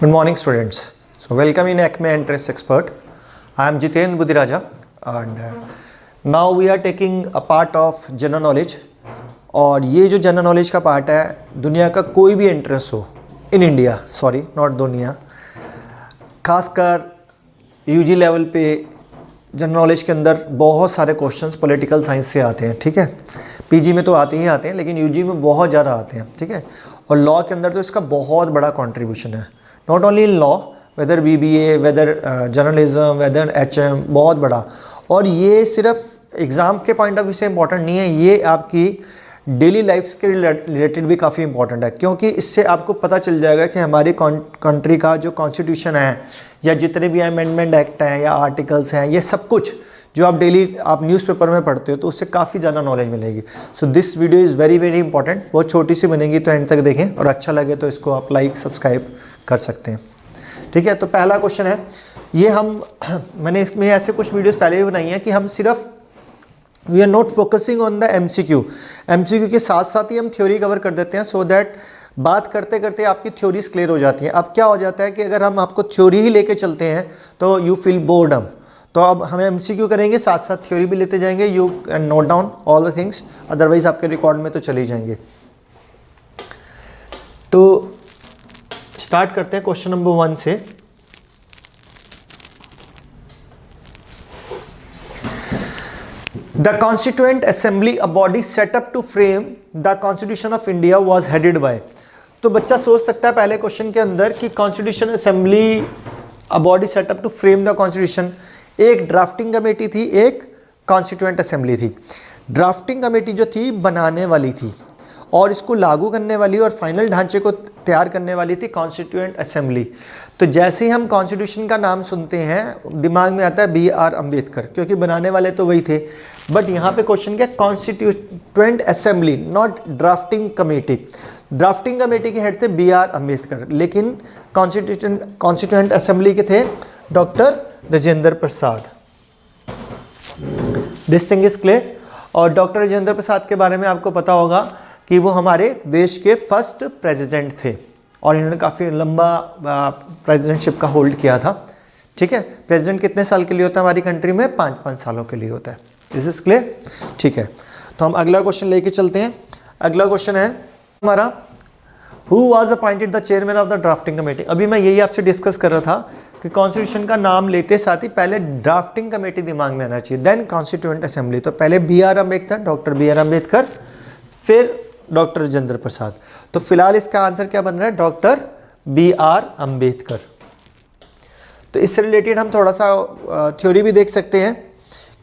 Good morning, students. So, welcome in Acme Entrance Expert. I am Jitendra Budiraja, and now we are taking a part of General Knowledge. और ये जो general knowledge का part है, दुनिया का कोई भी एंट्रेंस हो इन इंडिया, सॉरी नॉट दुनिया, खासकर यूजी लेवल पे जनरल नॉलेज के अंदर बहुत सारे क्वेश्चंस पॉलिटिकल साइंस से आते हैं. ठीक है, पीजी में तो आते ही आते हैं, लेकिन यूजी में बहुत ज़्यादा आते हैं. ठीक है, और लॉ के अंदर तो इसका बहुत बड़ा कंट्रीब्यूशन है. Not only in law, whether BBA, whether journalism, whether HM, बहुत बड़ा. और ये सिर्फ एग्ज़ाम के पॉइंट ऑफ व्यू से इंपॉर्टेंट नहीं है, ये आपकी डेली लाइफ के रिलेटेड भी काफ़ी इंपॉर्टेंट है, क्योंकि इससे आपको पता चल जाएगा कि हमारी कंट्री का जो कॉन्स्टिट्यूशन है या जितने भी अमेंडमेंट एक्ट हैं या आर्टिकल्स हैं, ये सब कुछ जो आप डेली आप न्यूज़पेपर में पढ़ते हो, तो उससे काफ़ी ज़्यादा नॉलेज मिलेगी. So this video is very very important. बहुत छोटी सी बनेगी, तो एंड तक देखें, और अच्छा लगे तो इसको आप लाइक सब्सक्राइब कर सकते हैं. ठीक है, तो पहला क्वेश्चन है ये. मैंने इसमें ऐसे कुछ वीडियोस पहले भी बनाई हैं कि हम सिर्फ we are not focusing on the MCQ के साथ साथ ही हम थ्योरी कवर कर देते हैं, सो दैट बात करते करते आपकी थ्योरीज क्लियर हो जाती हैं. अब क्या हो जाता है कि अगर हम आपको थ्योरी ही लेके चलते हैं तो यू फील बोर्डम. तो अब हम एमसीक्यू करेंगे, साथ साथ थ्योरी भी लेते जाएंगे. You can note down all the things, otherwise आपके रिकॉर्ड में तो चले जाएंगे. तो स्टार्ट करते हैं क्वेश्चन नंबर 1 से. The constituent assembly, a body set up to frame the constitution of India, was headed by. तो बच्चा सोच सकता है पहले क्वेश्चन के अंदर कि constitution assembly, a body set up to frame the constitution. एक ड्राफ्टिंग कमेटी थी, एक कॉन्स्टिट्यूएंट असेंबली थी. ड्राफ्टिंग कमेटी जो थी बनाने वाली थी और इसको लागू करने वाली और फाइनल ढांचे को तैयार करने वाली थी कॉन्स्टिट्यूएंट असेंबली. तो जैसे ही हम कॉन्स्टिट्यूशन का नाम सुनते हैं, दिमाग में आता है BR अम्बेडकर, क्योंकि बनाने वाले तो वही थे. बट यहाँ पे क्वेश्चन क्या, constituent assembly, not drafting committee. Drafting committee के हेड थे BR अम्बेडकर, लेकिन कॉन्स्टिट्यूएंट असेंबली के थे doctor Rajendra Prasad. This thing is clear. और डॉक्टर राजेंद्र प्रसाद के बारे में आपको पता होगा कि वो हमारे देश के फर्स्ट प्रेसिडेंट थे और इन्होंने काफ़ी लंबा प्रेसिडेंटशिप का होल्ड किया था. ठीक है, प्रेसिडेंट कितने साल के लिए होता है हमारी कंट्री में? 5-5 सालों के लिए होता है. This is clear. ठीक है, तो हम अगला क्वेश्चन लेके चलते हैं. अगला क्वेश्चन है हमारा, who was appointed the chairman of the drafting committee. अभी मैं यही आपसे डिस्कस कर रहा था कि कॉन्स्टिट्यूशन का नाम लेते साथ ही पहले ड्राफ्टिंग कमेटी दिमाग में आना चाहिए, देन कॉन्स्टिट्यूएंट असेंबली. तो पहले BR Ambedkar, doctor BR Ambedkar, फिर डॉक्टर राजेंद्र प्रसाद. तो फिलहाल इसका आंसर क्या बन रहा है? Doctor BR Ambedkar. तो इससे रिलेटेड हम थोड़ा सा थ्योरी भी देख सकते हैं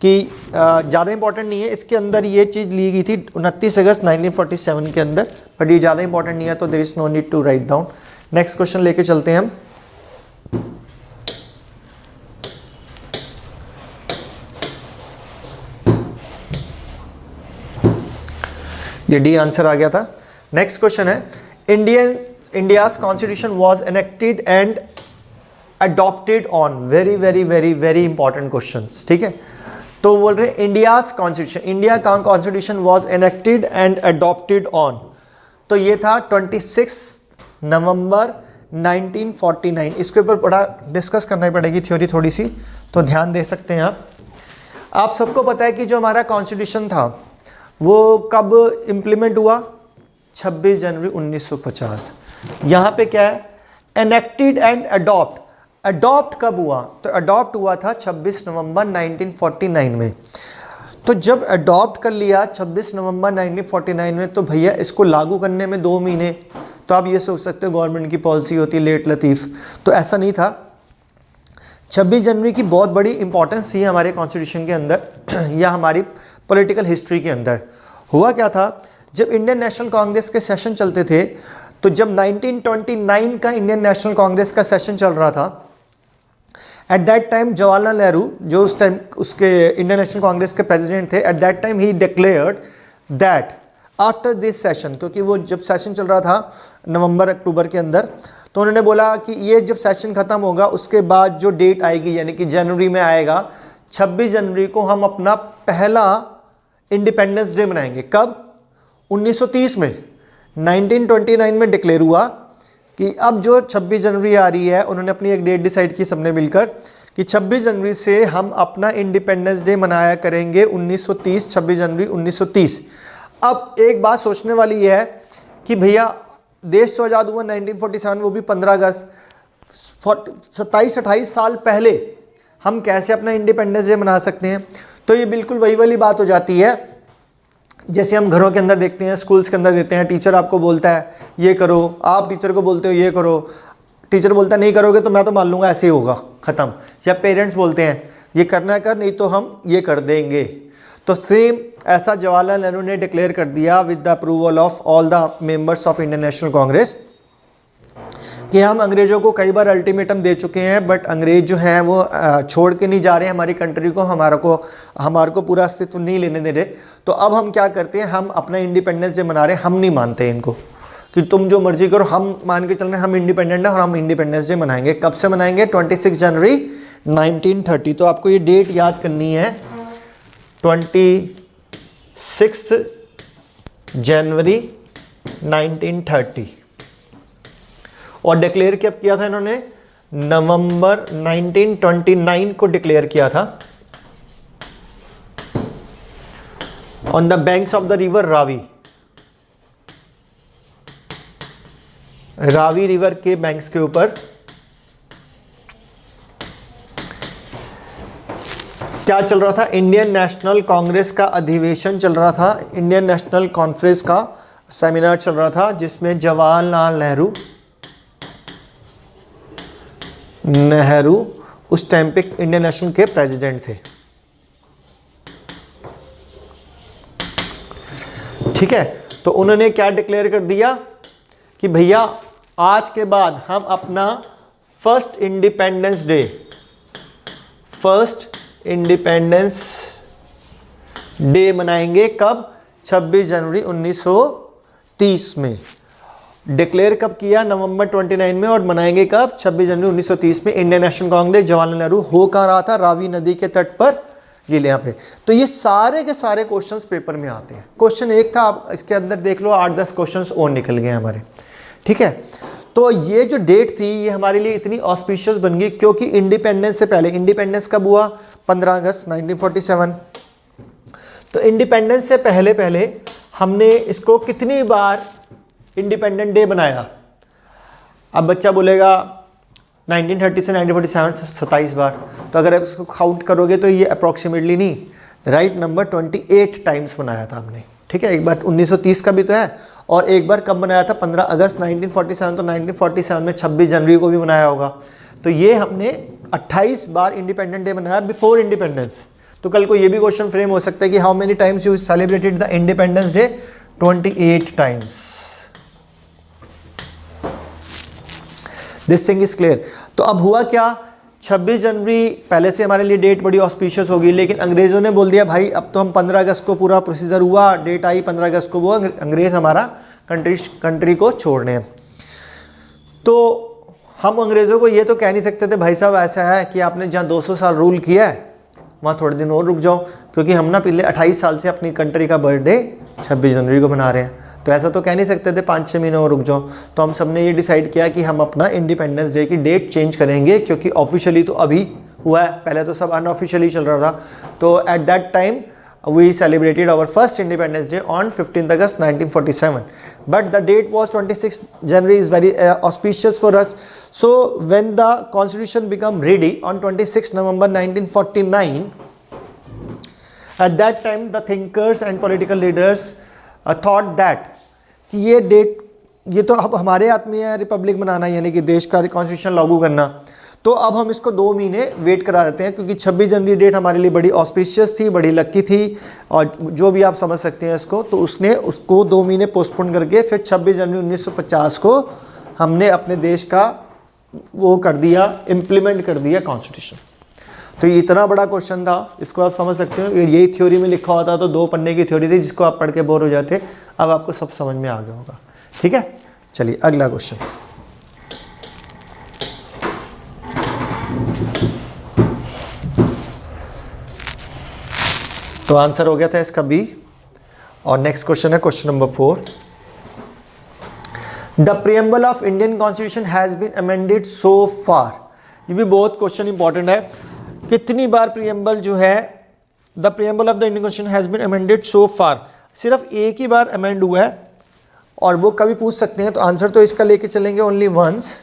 कि ज़्यादा इंपॉर्टेंट नहीं है. इसके अंदर ये चीज़ ली गई थी 29 अगस्त 1947 के अंदर, बट ये ज़्यादा इंपॉर्टेंट नहीं है, तो there is no need to write down. Next question लेके चलते हैं हम. ये डी आंसर आ गया था. नेक्स्ट क्वेश्चन है, India's constitution was enacted and adopted on. Very very very very important question. ठीक है, तो बोल रहे हैं इंडियाज कॉन्स्टिट्यूशन, इंडिया का constitution was enacted and adopted on. तो ये था 26 नवंबर 1949. इसके ऊपर बड़ा डिस्कस करना पड़ेगी थ्योरी थोड़ी सी, तो ध्यान दे सकते हैं आप. आप सबको पता है कि जो हमारा कॉन्स्टिट्यूशन था वो कब इम्प्लीमेंट हुआ? 26 जनवरी 1950. यहाँ पे क्या है, एनेक्टेड एंड अडॉप्ट. अडॉप्ट कब हुआ? तो अडॉप्ट हुआ था 26 नवंबर 1949 में. तो जब अडॉप्ट कर लिया 26 नवंबर 1949 में, तो भैया इसको लागू करने में 2 महीने. तो आप ये सोच सकते हो गवर्नमेंट की पॉलिसी होती है लेट लतीफ़, तो ऐसा नहीं था. 26 जनवरी की बहुत बड़ी इंपॉर्टेंस थी हमारे कॉन्स्टिट्यूशन के अंदर या हमारी पॉलिटिकल हिस्ट्री के अंदर. हुआ क्या था, जब इंडियन नेशनल कांग्रेस के सेशन चलते थे, तो जब 1929 का इंडियन नेशनल कांग्रेस का सेशन चल रहा था, at that time Jawaharlal Nehru, जो उस टाइम उसके इंडियन नेशनल कांग्रेस के प्रेसिडेंट थे, at that time he declared that after this session, क्योंकि वो जब सेशन चल रहा था नवंबर अक्टूबर के अंदर, तो उन्होंने बोला कि ये जब सेशन ख़त्म होगा उसके बाद जो डेट आएगी, यानी कि जनवरी में आएगा, 26 जनवरी को हम अपना पहला इंडिपेंडेंस डे मनाएंगे. कब? 1930 में. 1929 में डिक्लेयर हुआ, कि अब जो 26 जनवरी आ रही है, उन्होंने अपनी एक डेट डिसाइड की सबने मिलकर कि 26 जनवरी से हम अपना इंडिपेंडेंस डे मनाया करेंगे 1930, 26 जनवरी 1930। अब एक बात सोचने वाली है कि भैया देश तो आज़ाद हुआ 1947, वो भी 15 अगस्त, 27-28 साल पहले हम कैसे अपना इंडिपेंडेंस डे मना सकते हैं। तो ये बिल्कुल वही वाली बात हो जाती है जैसे हम घरों के अंदर देखते हैं, स्कूल्स के अंदर देते हैं, टीचर आपको बोलता है ये करो, आप टीचर को बोलते हो ये करो, टीचर बोलता है नहीं करोगे तो मैं तो मान लूँगा, ऐसे ही होगा, ख़त्म। या पेरेंट्स बोलते हैं ये करना है कर, नहीं तो हम ये कर देंगे। तो सेम ऐसा जवाहरलाल नेहरू ने डिक्लेयर कर दिया with the approval of all the members of Indian national Congress कि हम अंग्रेज़ों को कई बार अल्टीमेटम दे चुके हैं, बट अंग्रेज़ जो हैं वो छोड़ के नहीं जा रहे हमारी कंट्री को, हमारे को पूरा अस्तित्व नहीं लेने दे रहे। तो अब हम क्या करते हैं, हम अपना इंडिपेंडेंस डे मना रहे हैं, हम नहीं मानते इनको कि तुम जो मर्जी करो, हम मान के चल रहे हैं हम इंडिपेंडेंट हैं और हम इंडिपेंडेंस डे मनाएंगे। कब से मनाएंगे? 26 जनवरी 1930। तो आपको ये डेट याद करनी है, 26 जनवरी 1930। और डिक्लेयर कब किया था इन्होंने? नवंबर 1929 को डिक्लेयर किया था on the banks of the river Ravi. Ravi river के बैंक्स के ऊपर क्या चल रहा था? इंडियन नेशनल कांग्रेस का अधिवेशन चल रहा था, इंडियन नेशनल कॉन्फ्रेंस का सेमिनार चल रहा था, जिसमें जवाहरलाल नेहरू उस टाइम पे इंडियन नेशनल के प्रेसिडेंट थे। ठीक है, तो उन्होंने क्या डिक्लेयर कर दिया कि भैया आज के बाद हम अपना फर्स्ट इंडिपेंडेंस डे मनाएंगे। कब? 26 जनवरी 1930 में। डिक्लेयर कब किया? नवंबर 29 में। और मनाएंगे कब? 26 जनवरी 1930 में। इंडियन नेशनल कांग्रेस, जवाहरलाल नेहरू हो कहाँ रहा था? रावी नदी के तट पर, ये यहाँ पे। तो ये सारे के सारे क्वेश्चंस पेपर में आते हैं। क्वेश्चन एक था, आप इसके अंदर देख लो 8-10 क्वेश्चंस और निकल गए हमारे। ठीक है, तो ये जो डेट थी ये हमारे लिए इतनी ऑस्पिशियस बन गई क्योंकि इंडिपेंडेंस से पहले, इंडिपेंडेंस कब हुआ? 15 अगस्त 1947। तो इंडिपेंडेंस से पहले हमने इसको कितनी बार इंडिपेंडेंट डे बनाया? अब बच्चा बोलेगा 1930 से 1947 27 बार। तो अगर आप इसको काउंट करोगे तो ये अप्रॉक्सीमेटली नहीं, राइट नंबर 28 टाइम्स बनाया था हमने। ठीक है, एक बार 1930 का भी तो है और एक बार कब बनाया था? 15 अगस्त 1947। तो 1947 में 26 जनवरी को भी बनाया होगा। तो ये हमने 28 बार इंडिपेंडेंट डे बनाया बिफोर इंडिपेंडेंस। तो कल को ये भी क्वेश्चन फ्रेम हो सकता है कि how many times you celebrated the independence day? 28 times. This thing is clear. तो अब हुआ क्या? 26 जनवरी पहले से हमारे लिए डेट बड़ी ऑस्पिशियस होगी, लेकिन अंग्रेज़ों ने बोल दिया भाई अब तो हम 15 अगस्त को पूरा प्रोसीजर हुआ, डेट आई 15 अगस्त को, वो अंग्रेज़ हमारा कंट्री को छोड़ने हैं। तो हम अंग्रेज़ों को ये तो कह नहीं सकते थे भाई साहब ऐसा है कि आपने जहाँ 200 साल रूल किया है वहाँ थोड़े दिन और रुक जाओ, क्योंकि हम ना पिछले 28 साल से अपनी कंट्री का बर्थडे 26 जनवरी को मना रहे हैं। तो ऐसा तो कह नहीं सकते थे 5-6 महीने और रुक जाओ। तो हम सब ने ये डिसाइड किया कि हम अपना इंडिपेंडेंस डे की डेट चेंज करेंगे, क्योंकि ऑफिशियली तो अभी हुआ है, पहले तो सब अनऑफिशियली चल रहा था। तो at that time we celebrated our first Independence Day on 15th August 1947, but the date was 26 January is very auspicious for us. So when the constitution became ready on 26 November 1949, at that time the thinkers and political leaders thought that कि ये date, ये तो अब हमारे हाथ में है Republic बनाना, यानी कि देश का कॉन्स्टिट्यूशन लागू करना। तो अब हम इसको 2 महीने वेट करा देते हैं, क्योंकि 26 जनवरी डेट हमारे लिए बड़ी ऑस्पिशियस थी, बड़ी लकी थी, और जो भी आप समझ सकते हैं इसको। तो उसने उसको 2 महीने पोस्टपोन करके फिर 26 जनवरी 1950 को हमने अपने देश का वो कर दिया, इम्प्लीमेंट कर दिया कॉन्स्टिट्यूशन। तो ये इतना बड़ा क्वेश्चन था, इसको आप समझ सकते हो। यही थ्योरी में लिखा होता तो 2 पन्ने की थ्योरी थी जिसको आप पढ़ के बोर हो जाते। अब आपको सब समझ में आ गया होगा। ठीक है, चलिए अगला क्वेश्चन। तो आंसर हो गया था इसका बी। और नेक्स्ट क्वेश्चन है question number 4। The preamble of Indian constitution has been amended so far. ये भी बहुत क्वेश्चन इंपॉर्टेंट है, कितनी बार प्रियम्बल जो है, the preamble of the Indian constitution has been amended so far, सिर्फ एक ही बार अमेंड हुआ है और वो कभी पूछ सकते हैं, तो आंसर तो इसका लेके चलेंगे ओनली वंस,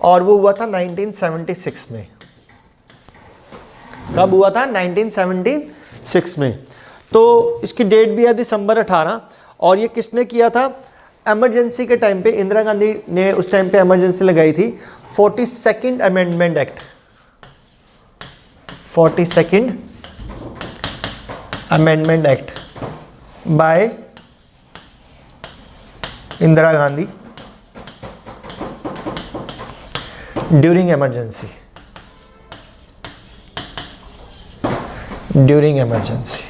और वो हुआ था 1976 में। कब हुआ था? 1976 में। तो इसकी डेट भी है दिसंबर 18, और ये किसने किया था? इमरजेंसी के टाइम पे इंदिरा गांधी ने उस टाइम पे इमरजेंसी लगाई थी, 42nd amendment act, 42nd amendment act by Indira Gandhi during emergency, during emergency.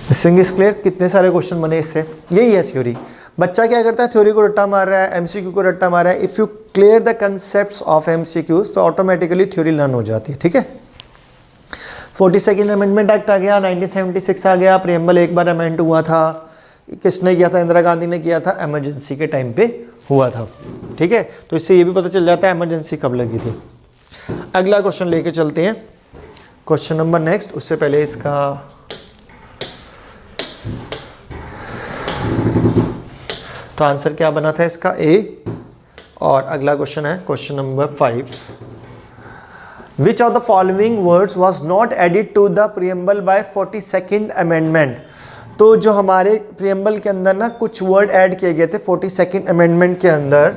Missing is clear. कितने सारे क्वेश्चन बने इससे, यही है थ्योरी। बच्चा क्या करता है? थ्योरी को रट्टा मार रहा है, एमसीक्यू को रट्टा मार रहा है। If you clear the concepts of MCQs तो ऑटोमेटिकली थ्योरी लर्न हो जाती है, ठीक है। 42nd अमेंडमेंट एक्ट आ गया, 1976 आ गया, प्रियम्बल एक बार अमेंड हुआ था, किसने किया था? इंदिरा गांधी ने किया था, इमरजेंसी के टाइम पे हुआ था, ठीक है। तो इससे ये भी पता चल जाता है इमरजेंसी कब लगी थी। अगला क्वेश्चन लेके चलते हैं, क्वेश्चन नंबर नेक्स्ट। उससे पहले इसका तो आंसर क्या बना था इसका? ए। और अगला क्वेश्चन है question number 5, which of the following words was not added to the preamble by 42nd amendment. तो जो हमारे प्रियम्बल के अंदर ना कुछ वर्ड ऐड किए गए थे 42nd अमेंडमेंट के अंदर,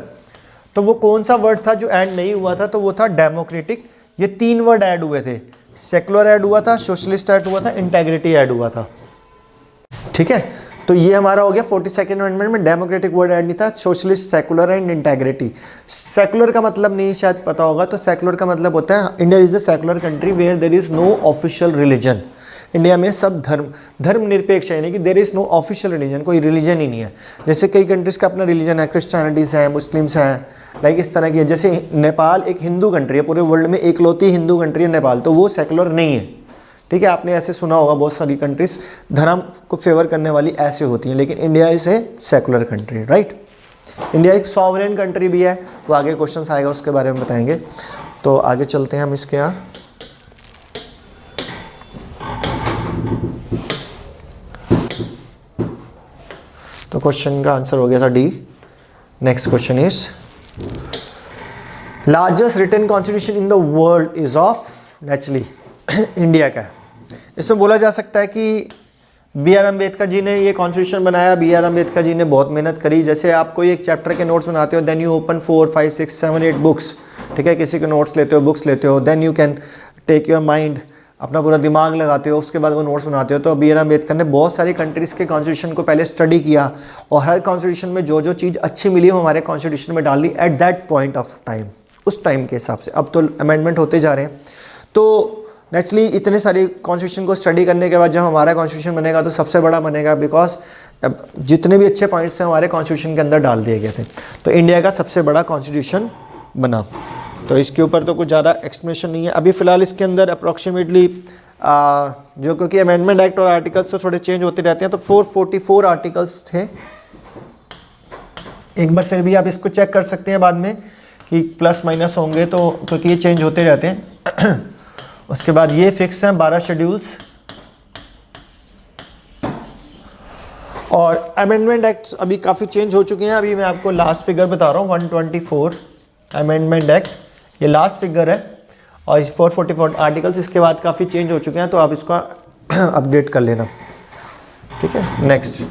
तो वो कौन सा वर्ड था जो ऐड नहीं हुआ था? तो वो था डेमोक्रेटिक। ये 3 वर्ड ऐड हुए थे, सेकुलर ऐड हुआ था, सोशलिस्ट ऐड हुआ था, इंटेग्रिटी ऐड हुआ था, ठीक है। तो ये हमारा हो गया 42nd अमेंडमेंट में डेमोक्रेटिक वर्ड ऐड नहीं था, socialist, secular and integrity. Secular का मतलब नहीं शायद पता होगा, तो सेकुलर का मतलब होता है India is a secular country where there is no official religion. India में सब धर्म निरपेक्ष है, यानी कि there is no official religion, कोई रिलीजन ही नहीं है। जैसे कई कंट्रीज का अपना रिलीजन है, क्रिश्चियनिटीज है, मुस्लिम्स हैं, लाइक इस तरह की है। जैसे नेपाल एक हिंदू कंट्री है, पूरे वर्ल्ड में एकलौती हिंदू कंट्री है नेपाल, तो वो सेकुलर नहीं है, ठीक है। आपने ऐसे सुना होगा बहुत सारी कंट्रीज धर्म को फेवर करने वाली ऐसे होती हैं, लेकिन India is a secular country, right. India एक सॉवरेन कंट्री भी है, वो आगे क्वेश्चन आएगा उसके बारे में बताएंगे। तो आगे चलते हैं हम इसके यहाँ। तो क्वेश्चन का आंसर हो गया था D. Next question is largest written constitution in the world is of, naturally India का है। इसमें बोला जा सकता है कि बी आर अम्बेडकर जी ने ये कॉन्स्टिट्यूशन बनाया, बी आर अम्बेडकर जी ने बहुत मेहनत करी। जैसे आप कोई एक चैप्टर के नोट्स बनाते हो, देन यू ओपन 4, 5, 6, 7, 8 बुक्स, ठीक है। किसी के नोट्स लेते हो, बुक्स लेते हो, then you can take your mind, अपना पूरा दिमाग लगाते हो, उसके बाद वो नोट्स बनाते हो। तो बी आर अम्बेडकर ने बहुत सारी कंट्रीज़ के कॉन्स्टिट्यूशन को पहले स्टडी किया, और हर कॉन्स्टिट्यूशन में जो जो चीज़ अच्छी मिली वो हमारे कॉन्स्टिट्यूशन में डाल दी at that point of time, उस टाइम के हिसाब से। अब तो अमेंडमेंट होते जा रहे हैं, तो नेचुरली इतने सारी कॉन्स्टिट्यूशन को स्टडी करने के बाद जब हमारा कॉन्स्टिट्यूशन बनेगा तो सबसे बड़ा बनेगा, बिकॉज जितने भी अच्छे पॉइंट्स हैं हमारे कॉन्स्टिट्यूशन के अंदर डाल दिए गए थे। तो इंडिया का सबसे बड़ा कॉन्स्टिट्यूशन बना। तो इसके ऊपर तो कुछ ज़्यादा एक्सप्लेनेशन नहीं है अभी फ़िलहाल। इसके अंदर अप्रॉक्सीमेटली जो, क्योंकि अमेंडमेंट एक्ट और आर्टिकल्स तो थोड़े चेंज होते रहते हैं, तो 444 आर्टिकल्स थे। एक बार फिर भी आप इसको चेक कर सकते हैं बाद में कि प्लस माइनस होंगे, तो क्योंकि ये चेंज होते रहते हैं। उसके बाद ये फिक्स हैं 12 शेड्यूल्स, और अमेंडमेंट एक्ट्स अभी काफ़ी चेंज हो चुके हैं। अभी मैं आपको लास्ट फिगर बता रहा हूँ, 124 अमेंडमेंट एक्ट, ये लास्ट फिगर है, और 444 आर्टिकल्स इसके बाद काफ़ी चेंज हो चुके हैं, तो आप इसका अपडेट कर लेना, ठीक है। नेक्स्ट,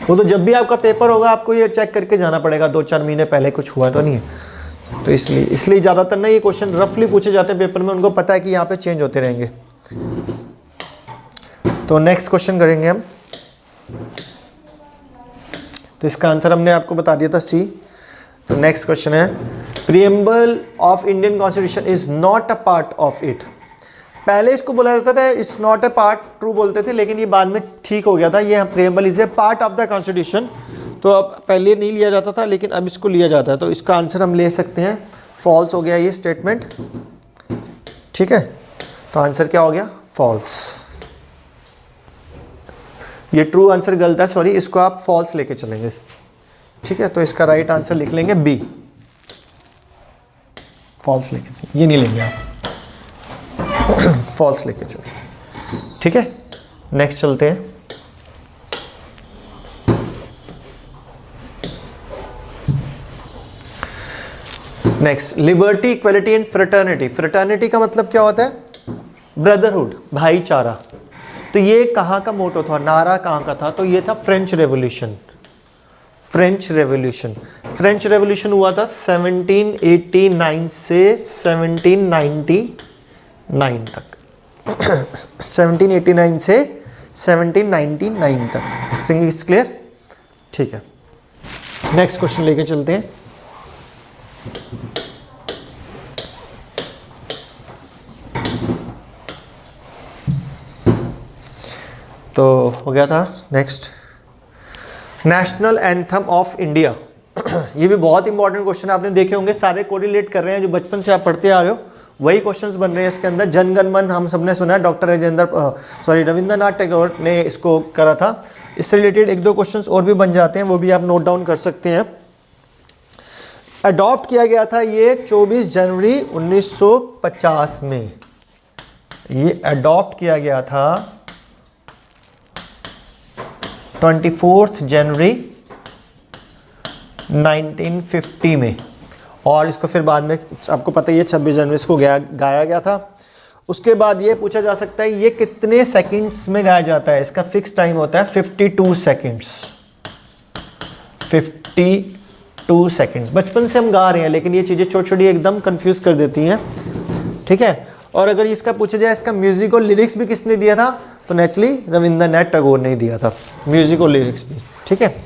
वो तो जब भी आपका पेपर होगा आपको ये चेक करके जाना पड़ेगा, 2-4 महीने पहले कुछ हुआ तो नहीं है। तो इसलिए ज़्यादातर ना ये क्वेश्चन रफली पूछे जाते हैं पेपर में, उनको पता है कि यहाँ पे चेंज होते रहेंगे। तो नेक्स्ट क्वेश्चन करेंगे हम। तो इसका आंसर हमने आपको बता दिया था सी। तो नेक्स्ट क्वेश्चन है, preamble of Indian constitution is not a part of it. पहले इसको बोला जाता था it's not a part, true बोलते थे, लेकिन ये बाद में ठीक हो गया था, ये preamble is a part of the constitution. तो अब पहले नहीं लिया जाता था, लेकिन अब इसको लिया जाता है। तो इसका आंसर हम ले सकते हैं फॉल्स हो गया ये स्टेटमेंट, ठीक है। तो आंसर क्या हो गया? फॉल्स। ये ट्रू आंसर गलत है, सॉरी, इसको आप फॉल्स लेके चलेंगे। ठीक है, तो इसका राइट आंसर लिख लेंगे बी, फॉल्स लेके चलेंगे, ये नहीं लेंगे आप, फॉल्स लेके चलेंगे। ठीक है, नेक्स्ट चलते हैं। Next, liberty, equality and fraternity. Fraternity का मतलब क्या होता है? ब्रदरहुड, भाईचारा। तो ये कहाँ का मोटो था, नारा कहाँ का था? तो ये था French revolution. French revolution, French revolution हुआ था 1789 से 1799 तक। 1789 से 1799 तक। Single clear? ठीक है, नेक्स्ट क्वेश्चन लेके चलते हैं। तो हो गया था। Next, national anthem of India. ये भी बहुत इंपॉर्टेंट क्वेश्चन है, आपने देखे होंगे, सारे कोरिलेट कर रहे हैं, जो बचपन से आप पढ़ते आ रहे हो वही क्वेश्चंस बन रहे हैं इसके अंदर। जन गण मन हम सबने सुना है, डॉक्टर रविंद्रनाथ टैगोर ने इसको करा था। इससे रिलेटेड एक दो क्वेश्चंस और भी बन जाते हैं, वो भी आप नोट डाउन कर सकते हैं। अडॉप्ट किया गया था ये 24 जनवरी 1950 में। ये अडॉप्ट किया गया था 24 जनवरी 1950 में, और इसको फिर बाद में आपको पता ही है 26 जनवरी इसको गाया गया था। उसके बाद ये पूछा जा सकता है ये कितने सेकंड्स में गाया जाता है? इसका फिक्स टाइम होता है 52 सेकंड्स। 52 सेकंड्स। बचपन से हम गा रहे हैं, लेकिन ये चीज़ें छोटी छोटी एकदम कंफ्यूज कर देती हैं। ठीक है, और अगर इसका पूछा जाए इसका म्यूजिक और लिरिक्स भी किसने दिया था, तो नेचुरली रविंद्रनाथ टैगोर ने दिया था, म्यूजिक और लिरिक्स भी। ठीक है,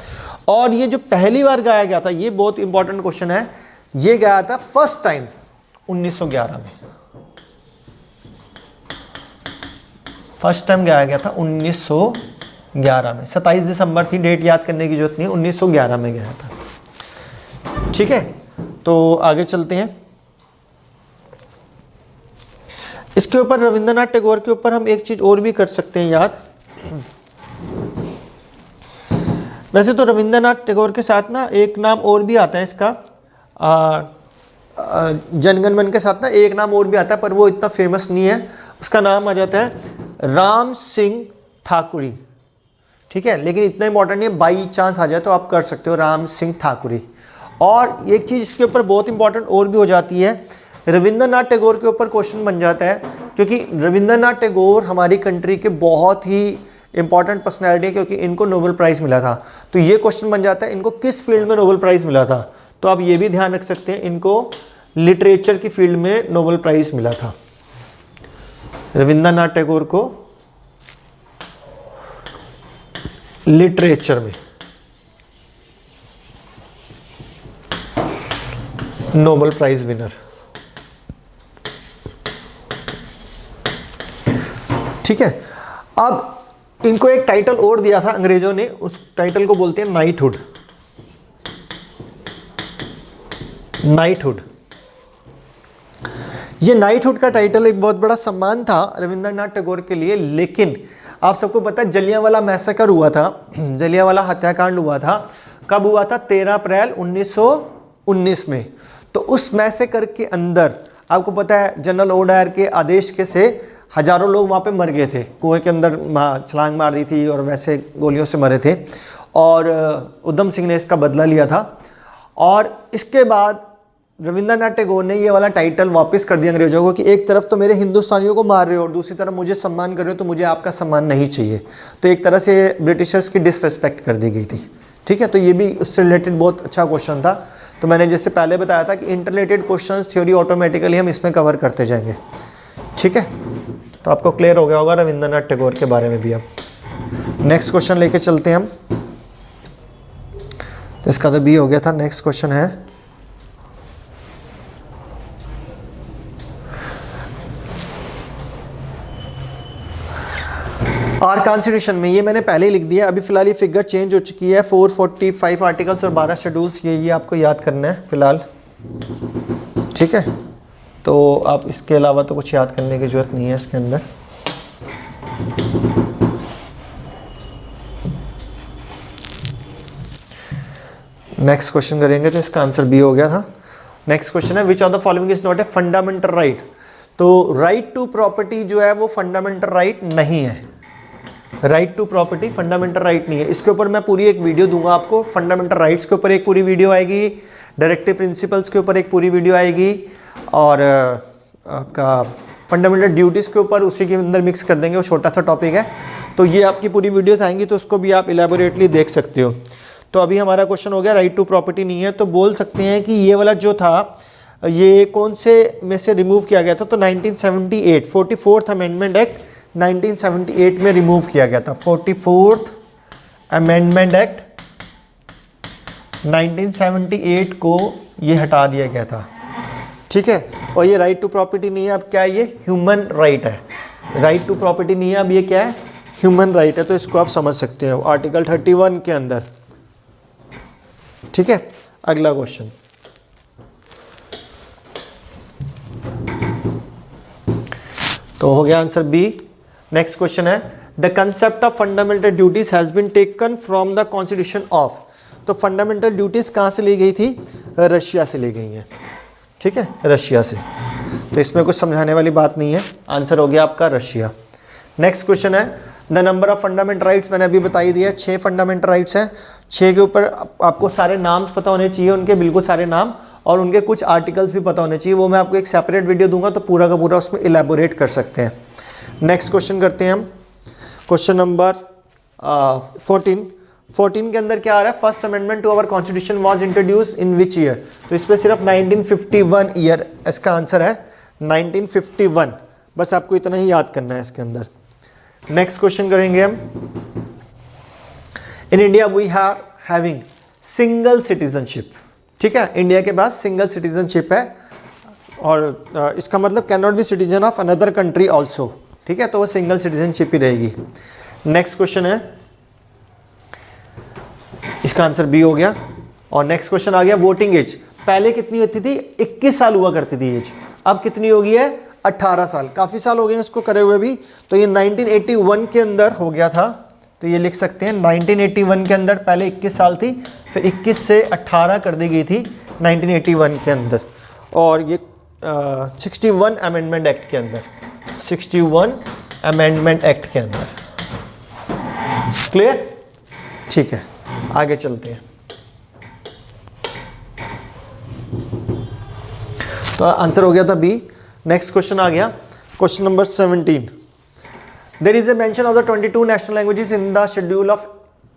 और ये जो पहली बार गाया गया था, ये बहुत इंपॉर्टेंट क्वेश्चन है, ये गाया था फर्स्ट टाइम 1911 में। फर्स्ट टाइम गाया गया था 1911 में। 27 दिसंबर थी, डेट याद करने की जरूरत नहीं है, 1911 में गया था। ठीक है, तो आगे चलते हैं। इसके ऊपर रविंद्रनाथ टैगोर के ऊपर हम एक चीज और भी कर सकते हैं याद। वैसे तो रविंद्रनाथ टैगोर के साथ ना एक नाम और भी आता है इसका, जनगण मन के साथ ना एक नाम और भी आता है, पर वो इतना फेमस नहीं है। उसका नाम आ जाता है राम सिंह ठाकुरी। ठीक है, लेकिन इतना इंपॉर्टेंट नहीं है, बाई चांस आ जाए तो आप कर सकते हो, राम सिंह ठाकुरी। और एक चीज़ इसके ऊपर बहुत इंपॉर्टेंट और भी हो जाती है, रविंद्रनाथ टैगोर के ऊपर क्वेश्चन बन जाता है, क्योंकि रविंद्रनाथ टैगोर हमारी कंट्री के बहुत ही इंपॉर्टेंट पर्सनैलिटी है, क्योंकि इनको नोबेल प्राइज़ मिला था। तो ये क्वेश्चन बन जाता है इनको किस फील्ड में नोबेल प्राइज़ मिला था, तो आप ये भी ध्यान रख सकते हैं, इनको लिटरेचर की फील्ड में नोबेल प्राइज़ मिला था। रविंद्रनाथ टैगोर को लिटरेचर में नोबेल प्राइज विनर। ठीक है, अब इनको एक टाइटल और दिया था अंग्रेजों ने, उस टाइटल को बोलते हैं नाइटहुड। नाइटहुड, ये नाइटहुड का टाइटल एक बहुत बड़ा सम्मान था रविंद्रनाथ टैगोर के लिए। लेकिन आप सबको पता है जलियांवाला मैसेकर हुआ था, जलियांवाला हत्याकांड हुआ था, कब हुआ था? 13 अप्रैल 1919 में। तो उस मैसेकर के अंदर आपको पता है जनरल ओडायर के आदेश के से हजारों लोग वहाँ पे मर गए थे, कुएं के अंदर छलांग मार दी थी और वैसे गोलियों से मरे थे, और उधम सिंह ने इसका बदला लिया था। और इसके बाद रविंद्रनाथ टैगोर ने ये वाला टाइटल वापस कर दिया अंग्रेजों को कि एक तरफ तो मेरे हिंदुस्तानियों को मार रहे हो और दूसरी तरफ मुझे सम्मान कर रहे हो, तो मुझे आपका सम्मान नहीं चाहिए। तो एक तरह से ब्रिटिशर्स की डिसरिस्पेक्ट कर दी गई थी। ठीक है, तो ये भी उससे रिलेटेड बहुत अच्छा क्वेश्चन था। तो मैंने जैसे पहले बताया था कि इंटररिलेटेड क्वेश्चन थ्योरी ऑटोमेटिकली हम इसमें कवर करते जाएंगे। ठीक है, तो आपको क्लियर हो गया होगा रविंद्रनाथ टैगोर के बारे में भी। अब नेक्स्ट क्वेश्चन लेके चलते हैं हम। तो इसका तो बी हो गया था। नेक्स्ट क्वेश्चन है आर कॉन्स्टिट्यूशन में, ये मैंने पहले ही लिख दिया, अभी फिलहाल ये फिगर चेंज हो चुकी है। 445 आर्टिकल्स और 12 शेड्यूल्स, ये आपको याद करना है फिलहाल। ठीक है, तो आप इसके अलावा तो कुछ याद करने की जरूरत नहीं है इसके अंदर। नेक्स्ट क्वेश्चन करेंगे तो इसका आंसर बी हो गया था। नेक्स्ट क्वेश्चन है which of the following is not a fundamental right. तो राइट टू प्रॉपर्टी जो है वो फंडामेंटल राइट नहीं है। Right to property fundamental right नहीं है। इसके ऊपर मैं पूरी एक वीडियो दूंगा आपको। फंडामेंटल राइट्स के ऊपर एक पूरी वीडियो आएगी, डायरेक्टिव प्रिंसिपल्स के ऊपर एक पूरी वीडियो आएगी, और आपका फंडामेंटल ड्यूटीज़ के ऊपर उसी के अंदर मिक्स कर देंगे, वो छोटा सा टॉपिक है। तो ये आपकी पूरी वीडियोस आएंगी तो उसको भी आप इलेबोरेटली देख सकते हो। तो अभी हमारा क्वेश्चन हो गया राइट टू प्रॉपर्टी नहीं है, तो बोल सकते हैं कि ये वाला जो था ये कौन से में से रिमूव किया गया था। तो 1978 44th अमेंडमेंट एक्ट 1978 में रिमूव किया गया था। 44th अमेंडमेंट एक्ट 1978 को ये हटा दिया गया था, ठीक है। और ये राइट टू प्रॉपर्टी नहीं है, अब क्या है, ये ह्यूमन राइट है। राइट टू प्रॉपर्टी नहीं है, अब ये क्या है, ह्यूमन राइट है। तो इसको आप समझ सकते हो आर्टिकल 31 के अंदर, ठीक है। अगला क्वेश्चन, तो हो गया आंसर बी। नेक्स्ट क्वेश्चन है the concept of fundamental duties has been taken from the constitution of. तो फंडामेंटल ड्यूटीज कहाँ से ली गई थी, रशिया से ली गई हैं, ठीक है, रशिया से। तो इसमें कुछ समझाने वाली बात नहीं है, आंसर हो गया आपका रशिया। नेक्स्ट क्वेश्चन है the number of fundamental rights, मैंने अभी बता ही दिया 6 फंडामेंटल राइट्स हैं। 6 के ऊपर आपको सारे नाम्स पता होने चाहिए, उनके बिल्कुल सारे नाम, और उनके कुछ आर्टिकल्स भी पता होने चाहिए। वो मैं आपको एक सेपरेट वीडियो दूंगा तो पूरा का पूरा उसमें इलेबोरेट कर सकते हैं। नेक्स्ट क्वेश्चन करते हैं हम, क्वेश्चन नंबर 14 के अंदर क्या आ रहा है, first amendment to our constitution was introduce in which year. तो इस पर सिर्फ 1951 ईयर इसका आंसर है, 1951। बस आपको इतना ही याद करना है इसके अंदर। नेक्स्ट क्वेश्चन करेंगे हम, in India we are having single citizenship, ठीक है। इंडिया के पास सिंगल सिटीजनशिप है, और इसका मतलब can not be citizen of another country also, ठीक है। तो वो सिंगल सिटीजनशिप ही रहेगी। नेक्स्ट क्वेश्चन है, इसका आंसर बी हो गया। और नेक्स्ट क्वेश्चन आ गया वोटिंग एज। पहले कितनी होती थी, 21 साल हुआ करती थी एज, अब कितनी हो गई है, 18 साल। काफ़ी साल हो गए इसको करे हुए भी। तो ये 1981 के अंदर हो गया था, तो ये लिख सकते हैं 1981 के अंदर पहले 21 साल थी, फिर 21 से 18 कर दी गई थी 1981 के अंदर। और ये 61 अमेंडमेंट एक्ट के अंदर, 61 अमेंडमेंट एक्ट के अंदर। क्लियर, ठीक है, आगे चलते हैं। तो आंसर हो गया था बी। नेक्स्ट क्वेश्चन आ गया, question number 17। There is a mention of the 22 national languages in the schedule of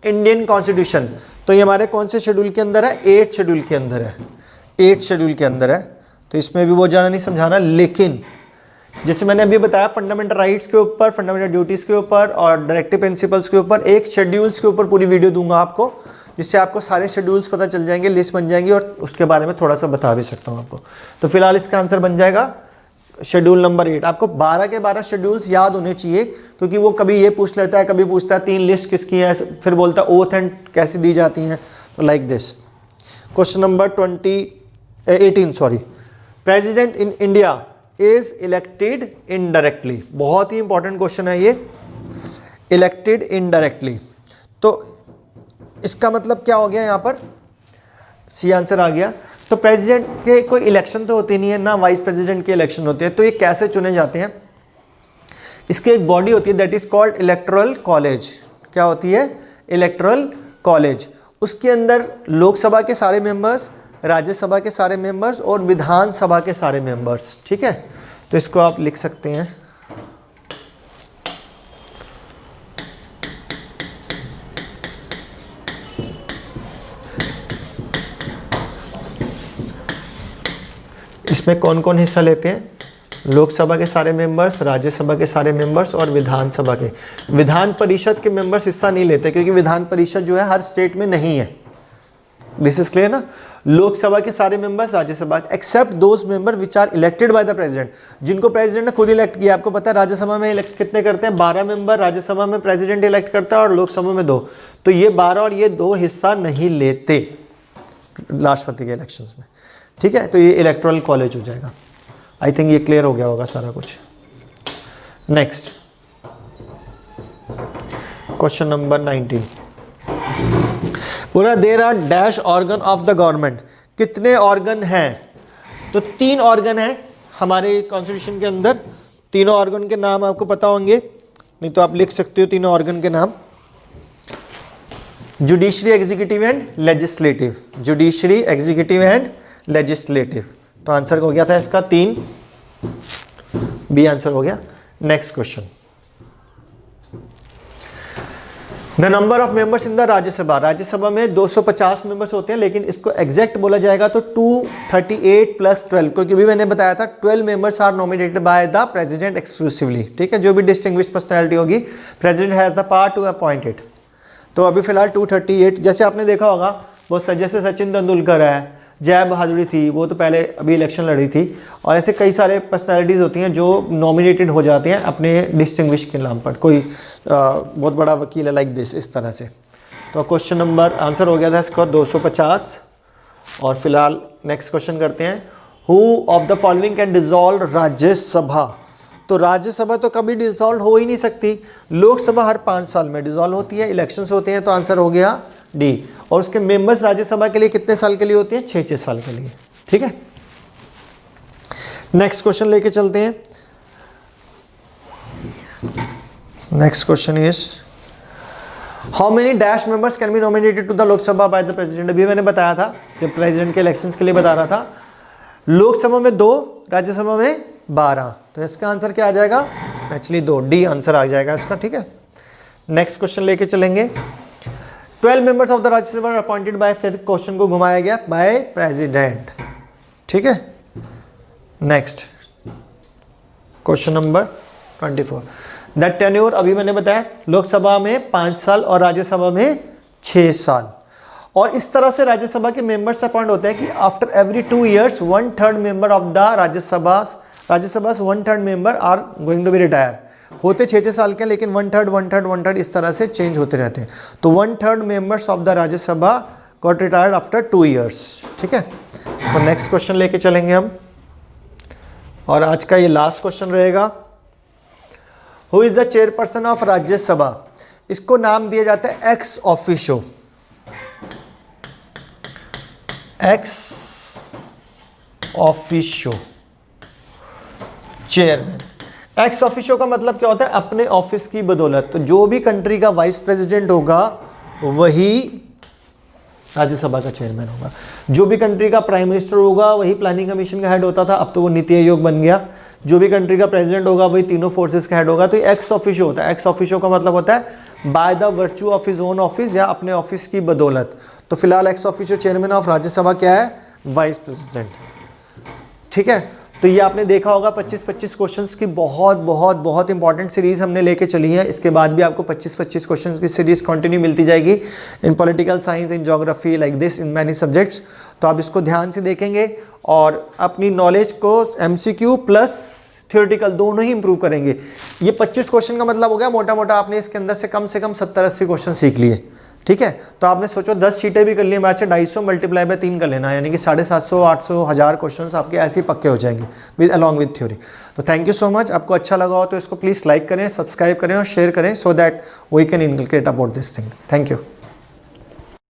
Indian constitution. तो ये हमारे कौन से शेड्यूल के अंदर है, 8th शेड्यूल के अंदर है, 8th शेड्यूल के अंदर है। तो इसमें भी बहुत ज़्यादा नहीं समझाना, लेकिन जैसे मैंने अभी बताया फंडामेंटल राइट्स के ऊपर, फंडामेंटल ड्यूटीज़ के ऊपर और डायरेक्टिव प्रिंसिपल्स के ऊपर, एक शेड्यूल्स के ऊपर पूरी वीडियो दूंगा आपको, जिससे आपको सारे शेड्यूल्स पता चल जाएंगे, लिस्ट बन जाएंगी, और उसके बारे में थोड़ा सा बता भी सकता हूँ आपको। तो फिलहाल इसका आंसर बन जाएगा शेड्यूल नंबर 8। आपको 12 के 12 शेड्यूल्स याद होने चाहिए, क्योंकि वो कभी ये पूछ लेता है, कभी पूछता है 3 लिस्ट किसकी है, फिर बोलता है ओथ एंड कैसे दी जाती हैं। तो like this, question number 18 sorry, president in India is elected indirectly. बहुत ही इंपॉर्टेंट क्वेश्चन है ये, इलेक्टेड इनडायरेक्टली। तो इसका मतलब क्या हो गया, यहाँ पर सी आंसर आ गया। तो प्रेसिडेंट के कोई इलेक्शन तो होती नहीं है, ना वाइस प्रेसिडेंट के इलेक्शन होते हैं। तो ये कैसे चुने जाते हैं, इसकी एक बॉडी होती है that is called electoral college. क्या होती है, इलेक्टोरल कॉलेज। उसके अंदर लोकसभा के सारे मेंबर्स, राज्यसभा के सारे मेंबर्स और विधानसभा के सारे मेंबर्स, ठीक है। तो इसको आप लिख सकते हैं, इसमें कौन कौन हिस्सा लेते हैं, लोकसभा के सारे मेंबर्स, राज्यसभा के सारे मेंबर्स और विधानसभा के। विधान परिषद के मेंबर्स हिस्सा नहीं लेते, क्योंकि विधान परिषद जो है हर स्टेट में नहीं है। दिस इज क्लियर ना। लोकसभा के सारे members, Rajya Sabha, except those member which are elected by the president, जिनको प्रेसिडेंट ने खुद इलेक्ट किया। आपको पता है राज्यसभा में इलेक्ट कितने करते हैं, 12 मेंबर राज्यसभा में प्रेसिडेंट इलेक्ट करता है, और लोकसभा में 2। तो ये 12 और ये 2 हिस्सा नहीं लेते राष्ट्रपति के इलेक्शंस में, ठीक है। तो ये इलेक्टोरल कॉलेज हो जाएगा। आई थिंक ये क्लियर हो गया होगा सारा कुछ। Next question number 19। पूरा there are dash organ of the government, कितने ऑर्गन हैं? तो 3 ऑर्गन हैं हमारे कॉन्स्टिट्यूशन के अंदर। तीनों ऑर्गन के नाम आपको पता होंगे, नहीं तो आप लिख सकते हो तीनों ऑर्गन के नाम। Judiciary, executive and legislative. Judiciary, executive and legislative. तो आंसर हो गया था इसका 3, बी आंसर हो गया। Next question, the number of members in the Rajya Sabha. Rajya Sabha में 250 मेंबर्स होते हैं, लेकिन इसको एग्जैक्ट बोला जाएगा तो 238 + 12, क्योंकि भी मैंने बताया था 12 members are nominated by the president exclusively. ठीक है, जो भी डिस्टिंग्विश्ड पर्सनैलिटी होगी, president has the power to appoint it. तो अभी फिलहाल 238, जैसे आपने देखा होगा बहुत सारे, जैसे सचिन तेंदुलकर है, जय बहादुरी थी, वो तो पहले अभी इलेक्शन लड़ी थी, और ऐसे कई सारे पर्सनालिटीज़ होती हैं जो नॉमिनेटेड हो जाते हैं अपने डिस्टिंग्विश के नाम पर। कोई बहुत बड़ा वकील है लाइक दिस, इस तरह से। तो क्वेश्चन नंबर आंसर हो गया था इसका 250। और फिलहाल नेक्स्ट क्वेश्चन करते हैं, who of the following can dissolve Rajya Sabha. तो राज्यसभा तो कभी डिसॉल्व हो ही नहीं सकती, लोकसभा हर 5 साल में डिसॉल्व होती है, इलेक्शंस होते हैं, तो आंसर हो गया डी। और उसके मेंबर्स राज्यसभा के लिए कितने साल के लिए होती हैं? 6-6 साल के लिए। ठीक है, नेक्स्ट क्वेश्चन लेके चलते हैं। Next question is, how many dash members can be nominated to the Lok Sabha by the president. अभी मैंने बताया था जब प्रेसिडेंट के इलेक्शंस के लिए बता रहा था, लोकसभा में 2, राज्यसभा में 12। तो इसका आंसर क्या आ जाएगा? एक्चुअली 2, डी आंसर आ जाएगा इसका। ठीक है, नेक्स्ट क्वेश्चन लेके चलेंगे। 12 members of the Rajya Sabha are appointed by, फिर क्वेश्चन को घुमाया गया, बाय प्रेसिडेंट। ठीक है, next question number 24, the tenure. अभी मैंने बताया लोकसभा में 5 साल और राज्यसभा में 6 साल। और इस तरह से राज्यसभा के मेंबर्स अपॉइंट होते हैं कि after every 2 years 1/3 member of the Rajya Sabha 1/3 member are going to be retire. होते 6-6 साल के, लेकिन 1/3 इस तरह से चेंज होते रहते हैं। तो 1/3 members of the Rajya Sabha got retired after 2 years। ठीक है, तो नेक्स्ट क्वेश्चन लेके चलेंगे हम, और आज का ये लास्ट क्वेश्चन रहेगा। Who is the chairperson of Rajya Sabha. इसको नाम दिया जाता है ex officio. Ex officio chairman. Ex officio का मतलब क्या होता है? अपने ऑफिस की बदौलत। तो जो भी कंट्री का वाइस प्रेसिडेंट होगा वही राज्यसभा का चेयरमैन होगा। जो भी कंट्री का प्राइम मिनिस्टर होगा वही प्लानिंग कमीशन का हेड होता था, अब तो वो नीति आयोग बन गया। जो भी कंट्री का प्रेसिडेंट होगा वही तीनों फोर्सेस का हेड होगा। तो एक्स ऑफिशियो होता है। एक्स ऑफिशियो का मतलब होता है by the virtue of his own office, या अपने ऑफिस की बदौलत। तो फिलहाल ex officio chairman of Rajya Sabha क्या है? Vice president. ठीक है, तो ये आपने देखा होगा 25-25 क्वेश्चंस की बहुत बहुत बहुत इंपॉर्टेंट सीरीज हमने लेके चली है। इसके बाद भी आपको 25-25 क्वेश्चंस की सीरीज कंटिन्यू मिलती जाएगी इन political science, in geography, like this, in many subjects. तो आप इसको ध्यान से देखेंगे और अपनी नॉलेज को एमसीक्यू प्लस थ्योरेटिकल दोनों ही इंप्रूव करेंगे। ये 25 क्वेश्चन का मतलब हो गया मोटा मोटा आपने इसके अंदर से कम 70-80 क्वेश्चन सीख लिए। ठीक है, तो आपने सोचो 10 शीटें भी कर ली, मैथ से 250 × 3 कर लेना, यानी कि 750, 800, 1000 क्वेश्चंस आपके ऐसे ही पक्के हो जाएंगे विद अलॉन्ग विद थ्योरी। तो थैंक यू सो मच। आपको अच्छा लगा हो तो इसको प्लीज़ लाइक करें, सब्सक्राइब करें और शेयर करें, so that we can inculcate about this thing. Thank you.